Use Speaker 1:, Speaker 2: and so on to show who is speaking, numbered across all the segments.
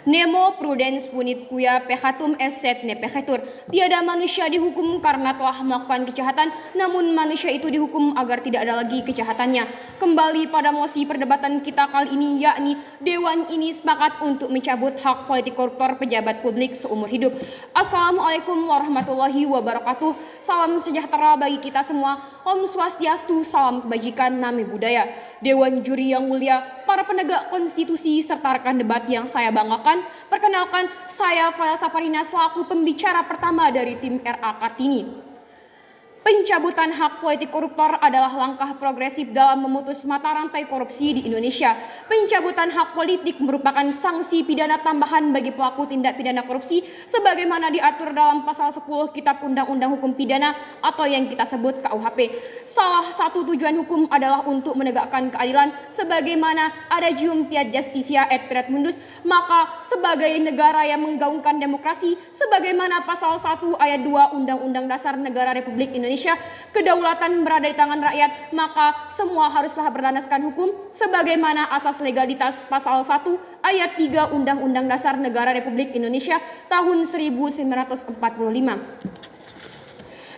Speaker 1: Nemo prudens punit kuya peccatum esset ne peccatur. Tiada manusia dihukum karena telah melakukan kejahatan, namun manusia itu dihukum agar tidak ada lagi kejahatannya. Kembali pada mosi perdebatan kita kali ini, yakni Dewan ini sepakat untuk mencabut hak politik koruptor pejabat publik seumur hidup. Assalamualaikum warahmatullahi wabarakatuh. Salam sejahtera bagi kita semua. Om Swastiastu, salam kebajikan, nami budaya. Dewan juri yang mulia, para penegak konstitusi serta rekan debat yang saya banggakan, perkenalkan saya Faya Saparina selaku pembicara pertama dari tim RA Kartini. Pencabutan hak politik koruptor adalah langkah progresif dalam memutus mata rantai korupsi di Indonesia. Pencabutan hak politik merupakan sanksi pidana tambahan bagi pelaku tindak pidana korupsi sebagaimana diatur dalam pasal 10 Kitab Undang-Undang Hukum Pidana atau yang kita sebut KUHP. Salah satu tujuan hukum adalah untuk menegakkan keadilan sebagaimana adagium fiat justitia et fiat mundus, maka sebagai negara yang menggaungkan demokrasi sebagaimana pasal 1 ayat 2 Undang-Undang Dasar Negara Republik Indonesia, kedaulatan berada di tangan rakyat, maka semua haruslah berlandaskan hukum sebagaimana asas legalitas pasal 1 ayat 3 Undang-Undang Dasar Negara Republik Indonesia tahun 1945.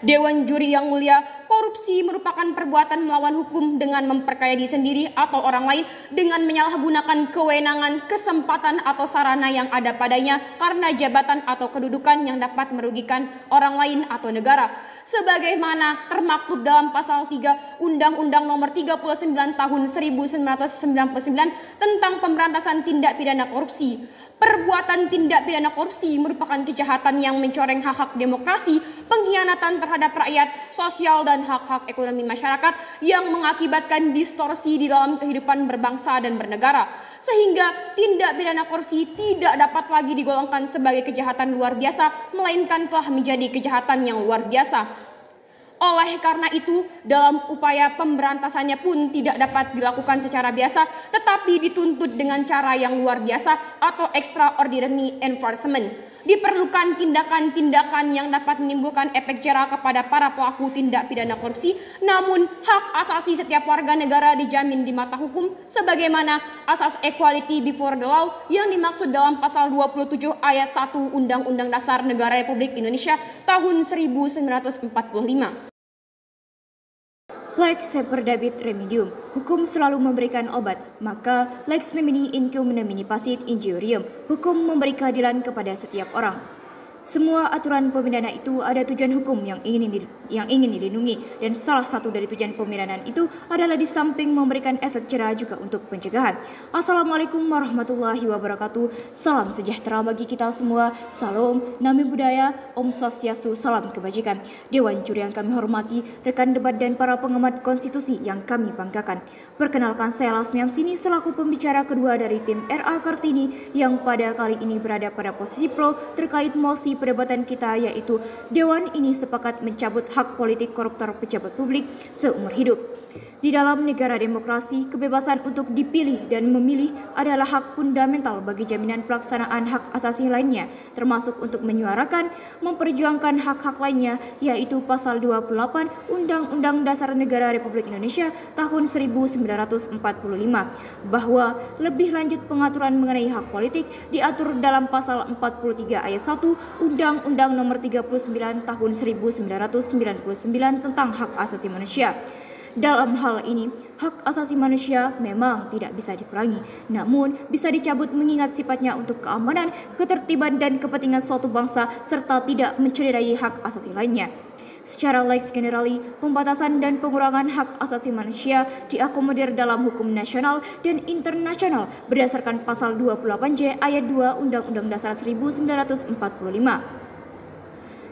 Speaker 1: Dewan juri yang mulia, korupsi merupakan perbuatan melawan hukum dengan memperkaya diri sendiri atau orang lain dengan menyalahgunakan kewenangan, kesempatan atau sarana yang ada padanya karena jabatan atau kedudukan yang dapat merugikan orang lain atau negara. Sebagaimana termaktub dalam pasal 3 Undang-Undang Nomor 39 Tahun 1999 tentang pemberantasan tindak pidana korupsi. Perbuatan tindak pidana korupsi merupakan kejahatan yang mencoreng hak-hak demokrasi, pengkhianatan terhadap rakyat, sosial dan hak-hak ekonomi masyarakat yang mengakibatkan distorsi di dalam kehidupan berbangsa dan bernegara. Sehingga tindak pidana korupsi tidak dapat lagi digolongkan sebagai kejahatan luar biasa, melainkan telah menjadi kejahatan yang luar biasa. Oleh karena itu, dalam upaya pemberantasannya pun tidak dapat dilakukan secara biasa, tetapi dituntut dengan cara yang luar biasa atau extraordinary enforcement. Diperlukan tindakan-tindakan yang dapat menimbulkan efek jera kepada para pelaku tindak pidana korupsi, namun hak asasi setiap warga negara dijamin di mata hukum, sebagaimana asas equality before the law yang dimaksud dalam pasal 27 ayat 1 Undang-Undang Dasar Negara Republik Indonesia tahun 1945.
Speaker 2: Lex seperdabit remedium, hukum selalu memberikan obat, maka lex nemini in nemini pasit injurium, hukum memberi keadilan kepada setiap orang. Semua aturan pemidana itu ada tujuan hukum yang ingin dilindungi, dan salah satu dari tujuan pemidanaan itu adalah di samping memberikan efek jera juga untuk pencegahan. Assalamualaikum warahmatullahi wabarakatuh. Salam sejahtera bagi kita semua. Salam, nami budaya, Om Swastiastu, salam kebajikan. Dewan juri yang kami hormati, rekan debat dan para pengamat konstitusi yang kami banggakan. Perkenalkan, saya Lasmiam Sini selaku pembicara kedua dari tim RA Kartini yang pada kali ini berada pada posisi pro terkait mosi perdebatan kita, yaitu Dewan ini sepakat mencabut hak politik koruptor pejabat publik seumur hidup. Di dalam negara demokrasi, kebebasan untuk dipilih dan memilih adalah hak fundamental bagi jaminan pelaksanaan hak asasi lainnya, termasuk untuk menyuarakan, memperjuangkan hak-hak lainnya, yaitu pasal 28 Undang-Undang Dasar Negara Republik Indonesia tahun 1945, bahwa lebih lanjut pengaturan mengenai hak politik diatur dalam pasal 43 ayat 1 Undang-Undang Nomor 39 Tahun 1999 tentang hak asasi manusia. Dalam hal ini, hak asasi manusia memang tidak bisa dikurangi, namun bisa dicabut mengingat sifatnya untuk keamanan, ketertiban dan kepentingan suatu bangsa serta tidak mencederai hak asasi lainnya. Secara lex generali, pembatasan dan pengurangan hak asasi manusia diakomodir dalam hukum nasional dan internasional berdasarkan pasal 28J ayat 2 Undang-Undang Dasar 1945.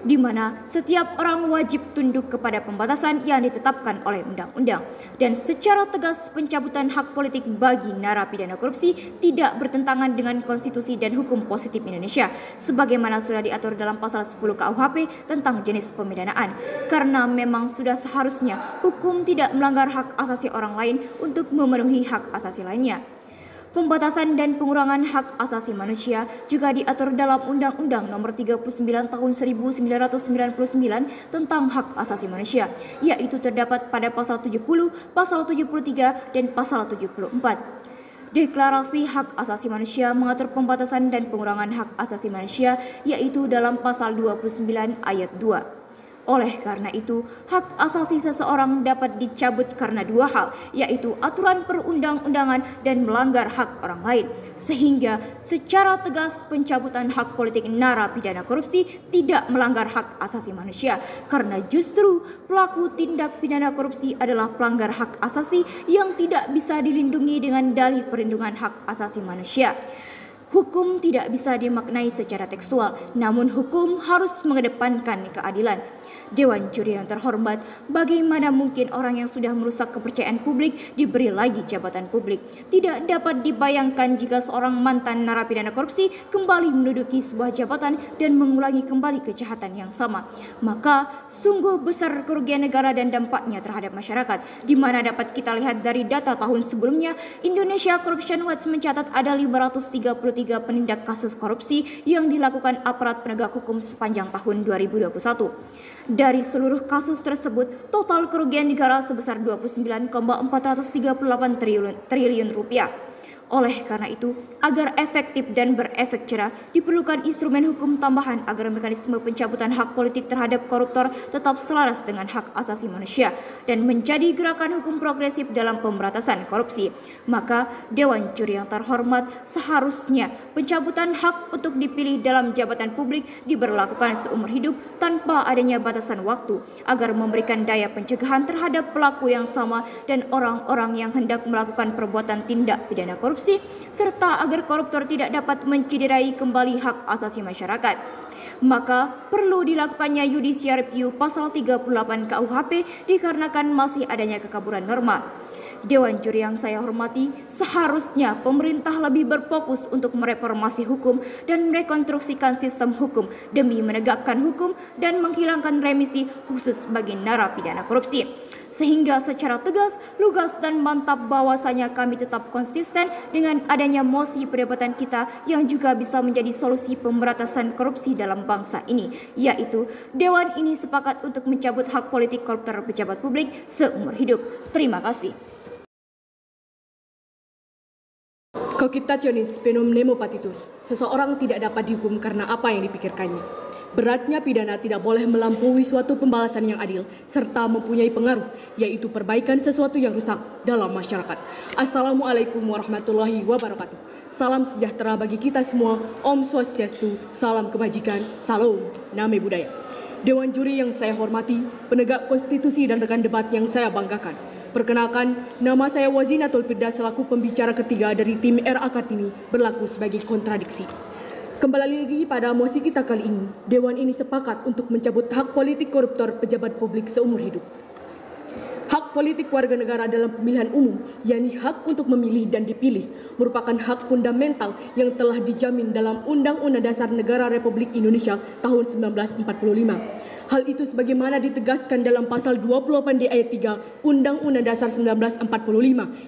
Speaker 2: Di mana setiap orang wajib tunduk kepada pembatasan yang ditetapkan oleh undang-undang, dan secara tegas pencabutan hak politik bagi narapidana korupsi tidak bertentangan dengan konstitusi dan hukum positif Indonesia sebagaimana sudah diatur dalam pasal 10 KUHP tentang jenis pemidanaan, karena memang sudah seharusnya hukum tidak melanggar hak asasi orang lain untuk memenuhi hak asasi lainnya. Pembatasan dan pengurangan hak asasi manusia juga diatur dalam Undang-Undang Nomor 39 Tahun 1999 tentang hak asasi manusia, yaitu terdapat pada pasal 70, pasal 73, dan pasal 74. Deklarasi Hak Asasi Manusia mengatur pembatasan dan pengurangan hak asasi manusia, yaitu dalam pasal 29 ayat 2. Oleh karena itu, hak asasi seseorang dapat dicabut karena dua hal, yaitu aturan perundang-undangan dan melanggar hak orang lain. Sehingga secara tegas pencabutan hak politik narapidana korupsi tidak melanggar hak asasi manusia, karena justru pelaku tindak pidana korupsi adalah pelanggar hak asasi yang tidak bisa dilindungi dengan dalih perlindungan hak asasi manusia. Hukum tidak bisa dimaknai secara tekstual, namun hukum harus mengedepankan keadilan. Dewan Juri yang terhormat, bagaimana mungkin orang yang sudah merusak kepercayaan publik diberi lagi jabatan publik? Tidak dapat dibayangkan jika seorang mantan narapidana korupsi kembali menduduki sebuah jabatan dan mengulangi kembali kejahatan yang sama. Maka sungguh besar kerugian negara dan dampaknya terhadap masyarakat, di mana dapat kita lihat dari data tahun sebelumnya, Indonesia Corruption Watch mencatat ada 533 penindak kasus korupsi yang dilakukan aparat penegak hukum sepanjang tahun 2021. Dari seluruh kasus tersebut, total kerugian negara sebesar 29,438 triliun rupiah. Oleh karena itu, agar efektif dan berefek jerah, diperlukan instrumen hukum tambahan agar mekanisme pencabutan hak politik terhadap koruptor tetap selaras dengan hak asasi manusia dan menjadi gerakan hukum progresif dalam pemberantasan korupsi. Maka, Dewan Juri yang terhormat, seharusnya pencabutan hak untuk dipilih dalam jabatan publik diberlakukan seumur hidup tanpa adanya batasan waktu, agar memberikan daya pencegahan terhadap pelaku yang sama dan orang-orang yang hendak melakukan perbuatan tindak pidana korupsi, serta agar koruptor tidak dapat mencederai kembali hak asasi masyarakat. Maka perlu dilakukannya judicial review pasal 38 KUHP dikarenakan masih adanya kekaburan norma. Dewan Juri yang saya hormati, seharusnya pemerintah lebih berfokus untuk mereformasi hukum dan merekonstruksikan sistem hukum demi menegakkan hukum dan menghilangkan remisi khusus bagi narapidana korupsi. Sehingga secara tegas, lugas dan mantap bahwasanya kami tetap konsisten dengan adanya mosi perdebatan kita yang juga bisa menjadi solusi pemberantasan korupsi dalam bangsa ini, yaitu Dewan ini sepakat untuk mencabut hak politik koruptor pejabat publik seumur hidup. Terima kasih.
Speaker 3: Cogitationis penum nemo patitur. Seseorang tidak dapat dihukum karena apa yang dipikirkannya. Beratnya pidana tidak boleh melampaui suatu pembalasan yang adil serta mempunyai pengaruh, yaitu perbaikan sesuatu yang rusak dalam masyarakat. Assalamualaikum warahmatullahi wabarakatuh. Salam sejahtera bagi kita semua. Om Swastiastu, salam kebajikan, salam name budaya. Dewan Juri yang saya hormati, penegak konstitusi dan rekan debat yang saya banggakan. Perkenalkan, nama saya Wazinatul Firdaus selaku pembicara ketiga dari tim RA Kartini berlaku sebagai kontradiksi. Kembali lagi pada mosi kita kali ini, Dewan ini sepakat untuk mencabut hak politik koruptor pejabat publik seumur hidup. Hak politik warga negara dalam pemilihan umum, yakni hak untuk memilih dan dipilih, merupakan hak fundamental yang telah dijamin dalam Undang-Undang Dasar Negara Republik Indonesia tahun 1945. Hal itu sebagaimana ditegaskan dalam pasal 28D ayat 3 Undang-Undang Dasar 1945,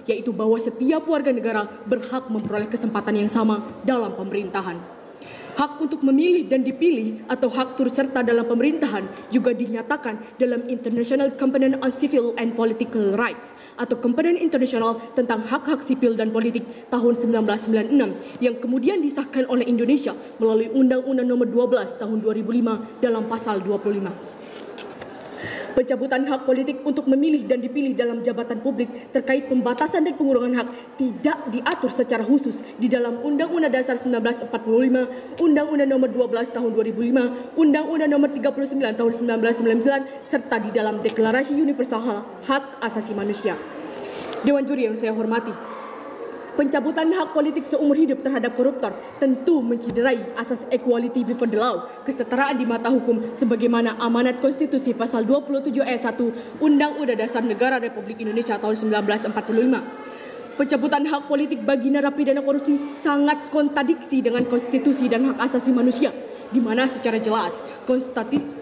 Speaker 3: yaitu bahwa setiap warga negara berhak memperoleh kesempatan yang sama dalam pemerintahan. Hak untuk memilih dan dipilih atau hak turut serta dalam pemerintahan juga dinyatakan dalam International Covenant on Civil and Political Rights atau Covenant Internasional tentang hak-hak sipil dan politik tahun 1996 yang kemudian disahkan oleh Indonesia melalui Undang-Undang Nomor 12 tahun 2005 dalam pasal 25. Pencabutan hak politik untuk memilih dan dipilih dalam jabatan publik terkait pembatasan dan pengurangan hak tidak diatur secara khusus di dalam Undang-Undang Dasar 1945, Undang-Undang Nomor 12 tahun 2005, Undang-Undang Nomor 39 tahun 1999, serta di dalam Deklarasi Universal Hak Asasi Manusia. Dewan Juri yang saya hormati, pencabutan hak politik seumur hidup terhadap koruptor tentu mencederai asas equality before the law, kesetaraan di mata hukum sebagaimana amanat konstitusi pasal 27 ayat 1 Undang-Undang Dasar Negara Republik Indonesia tahun 1945. Pencabutan hak politik bagi narapidana korupsi sangat kontradiksi dengan konstitusi dan hak asasi manusia, di mana secara jelas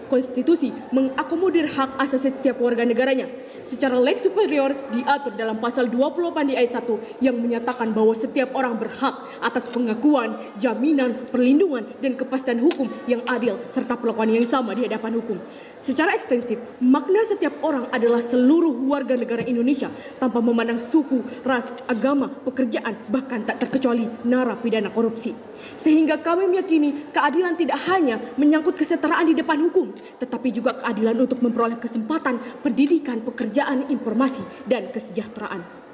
Speaker 3: konstitusi mengakomodir hak asasi setiap warga negaranya. Secara lex superior diatur dalam pasal 28 di ayat 1 yang menyatakan bahwa setiap orang berhak atas pengakuan, jaminan, perlindungan, dan kepastian hukum yang adil serta perlakuan yang sama di hadapan hukum. Secara ekstensif, makna setiap orang adalah seluruh warga negara Indonesia tanpa memandang suku, ras, agama, pekerjaan, bahkan tak terkecuali narapidana korupsi. Sehingga kami meyakini keadilan tidak hanya menyangkut kesetaraan di depan hukum, tetapi juga keadilan untuk memperoleh kesempatan pendidikan, pekerjaan, informasi, dan kesejahteraan.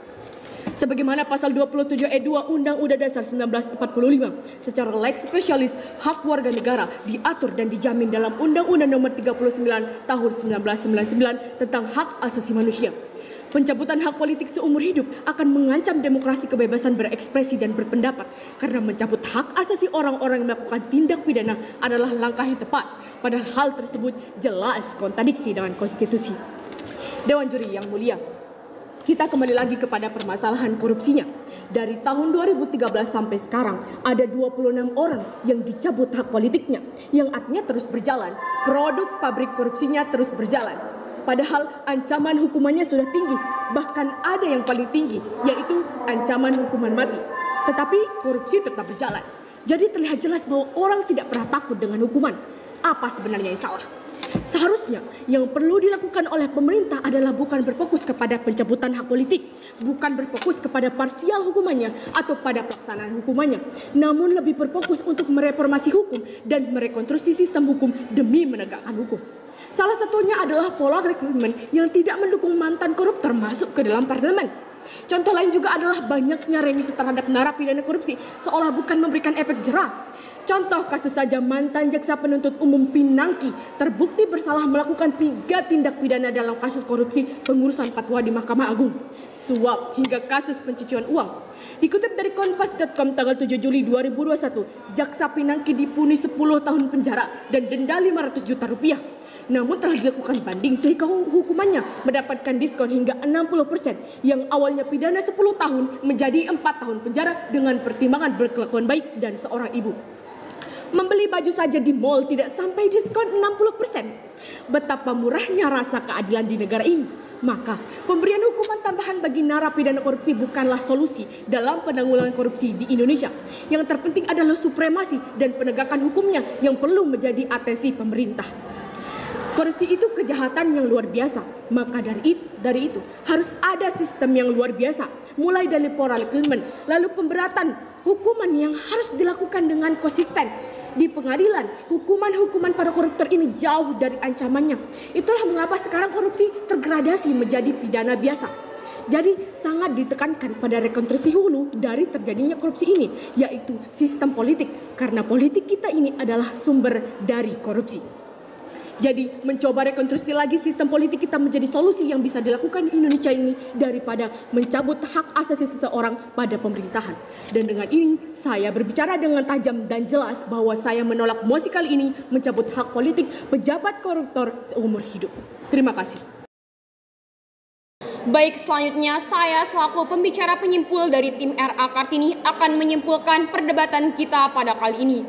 Speaker 3: Sebagaimana pasal 27 ayat 2 Undang-Undang Dasar 1945, secara lex spesialis hak warga negara diatur dan dijamin dalam Undang-Undang Nomor 39 Tahun 1999 tentang hak asasi manusia. Pencabutan hak politik seumur hidup akan mengancam demokrasi, kebebasan berekspresi dan berpendapat karena mencabut hak asasi orang-orang yang melakukan tindak pidana adalah langkah yang tepat. Padahal hal tersebut jelas kontradiksi dengan konstitusi. Dewan Juri yang mulia, kita kembali lagi kepada permasalahan korupsinya. Dari tahun 2013 sampai sekarang ada 26 orang yang dicabut hak politiknya, yang artinya terus berjalan. Produk pabrik korupsinya terus berjalan. Padahal ancaman hukumannya sudah tinggi, bahkan ada yang paling tinggi, yaitu ancaman hukuman mati. Tetapi korupsi tetap berjalan. Jadi terlihat jelas bahwa orang tidak pernah takut dengan hukuman. Apa sebenarnya yang salah? Seharusnya yang perlu dilakukan oleh pemerintah adalah bukan berfokus kepada pencabutan hak politik, bukan berfokus kepada parsial hukumannya atau pada pelaksanaan hukumannya, namun lebih berfokus untuk mereformasi hukum dan merekonstruksi sistem hukum demi menegakkan hukum. Salah satunya adalah pola rekrutmen yang tidak mendukung mantan koruptor masuk ke dalam parlemen. Contoh lain juga adalah banyaknya remisi terhadap narapidana korupsi seolah bukan memberikan efek jerah. Contoh kasus saja mantan jaksa penuntut umum Pinangki terbukti bersalah melakukan 3 tindak pidana dalam kasus korupsi pengurusan fatwa di Mahkamah Agung, suap hingga kasus pencucian uang. Dikutip dari Kompas.com tanggal 7 Juli 2021, jaksa Pinangki dipunis 10 tahun penjara dan denda 500 juta rupiah. Namun telah dilakukan banding sehingga hukumannya mendapatkan diskon hingga 60%, yang awalnya pidana 10 tahun menjadi 4 tahun penjara dengan pertimbangan berkelakuan baik dan seorang ibu. Membeli baju saja di mall tidak sampai diskon 60%. Betapa murahnya rasa keadilan di negara ini. Maka pemberian hukuman tambahan bagi narapidana korupsi bukanlah solusi dalam penanggulangan korupsi di Indonesia. Yang terpenting adalah supremasi dan penegakan hukumnya yang perlu menjadi atensi pemerintah. Korupsi itu kejahatan yang luar biasa, maka dari itu harus ada sistem yang luar biasa, mulai dari pola rekrutmen, lalu pemberatan, hukuman yang harus dilakukan dengan konsisten. Di pengadilan, hukuman-hukuman para koruptor ini jauh dari ancamannya. Itulah mengapa sekarang korupsi tergradasi menjadi pidana biasa. Jadi sangat ditekankan pada rekonstruksi hulu dari terjadinya korupsi ini, yaitu sistem politik, karena politik kita ini adalah sumber dari korupsi. Jadi mencoba rekonstruksi lagi sistem politik kita menjadi solusi yang bisa dilakukan di Indonesia ini daripada mencabut hak asasi seseorang pada pemerintahan. Dan dengan ini saya berbicara dengan tajam dan jelas bahwa saya menolak mosi kali ini mencabut hak politik pejabat koruptor seumur hidup. Terima kasih.
Speaker 1: Baik, selanjutnya saya selaku pembicara penyimpul dari tim RA Kartini akan menyimpulkan perdebatan kita pada kali ini.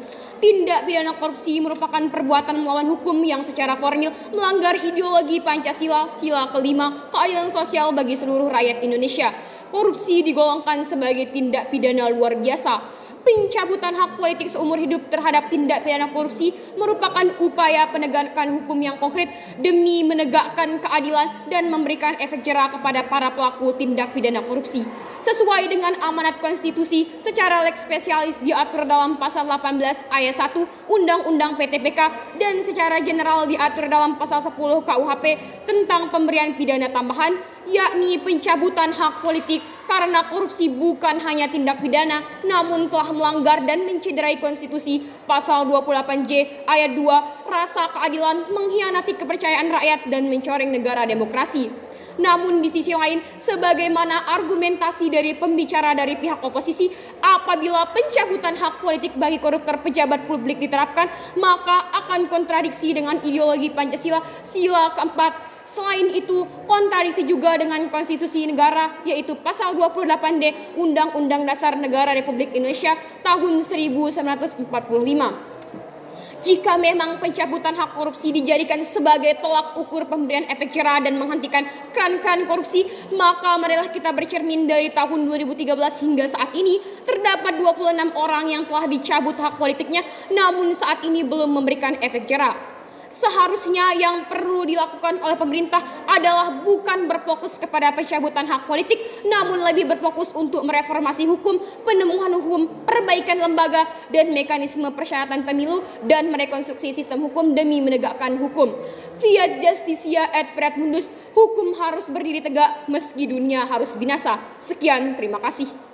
Speaker 1: Tindak pidana korupsi merupakan perbuatan melawan hukum yang secara formil melanggar ideologi Pancasila, sila kelima, keadilan sosial bagi seluruh rakyat Indonesia. Korupsi digolongkan sebagai tindak pidana luar biasa. Pencabutan hak politik seumur hidup terhadap tindak pidana korupsi merupakan upaya penegakan hukum yang konkret demi menegakkan keadilan dan memberikan efek jera kepada para pelaku tindak pidana korupsi. Sesuai dengan amanat konstitusi, secara lex spesialis diatur dalam pasal 18 ayat 1 Undang-Undang PTPK dan secara general diatur dalam pasal 10 KUHP tentang pemberian pidana tambahan, yakni pencabutan hak politik karena korupsi bukan hanya tindak pidana namun telah melanggar dan mencederai konstitusi. Pasal 28J ayat 2, rasa keadilan, mengkhianati kepercayaan rakyat dan mencoreng negara demokrasi. Namun di sisi lain, sebagaimana argumentasi dari pembicara dari pihak oposisi, apabila pencabutan hak politik bagi koruptor pejabat publik diterapkan, maka akan kontradiksi dengan ideologi Pancasila, sila keempat. Selain itu, kontradiksi juga dengan konstitusi negara, yaitu pasal 28D Undang-Undang Dasar Negara Republik Indonesia tahun 1945. Jika memang pencabutan hak korupsi dijadikan sebagai tolak ukur pemberian efek jerah dan menghentikan keran-keran korupsi, maka marilah kita bercermin dari tahun 2013 hingga saat ini, terdapat 26 orang yang telah dicabut hak politiknya, namun saat ini belum memberikan efek jerah. Seharusnya yang perlu dilakukan oleh pemerintah adalah bukan berfokus kepada pencabutan hak politik, namun lebih berfokus untuk mereformasi hukum, penemuan hukum, perbaikan lembaga dan mekanisme persyaratan pemilu, dan merekonstruksi sistem hukum demi menegakkan hukum. Fiat Justitia et Paret Mundus, hukum harus berdiri tegak meski dunia harus binasa. Sekian, terima kasih.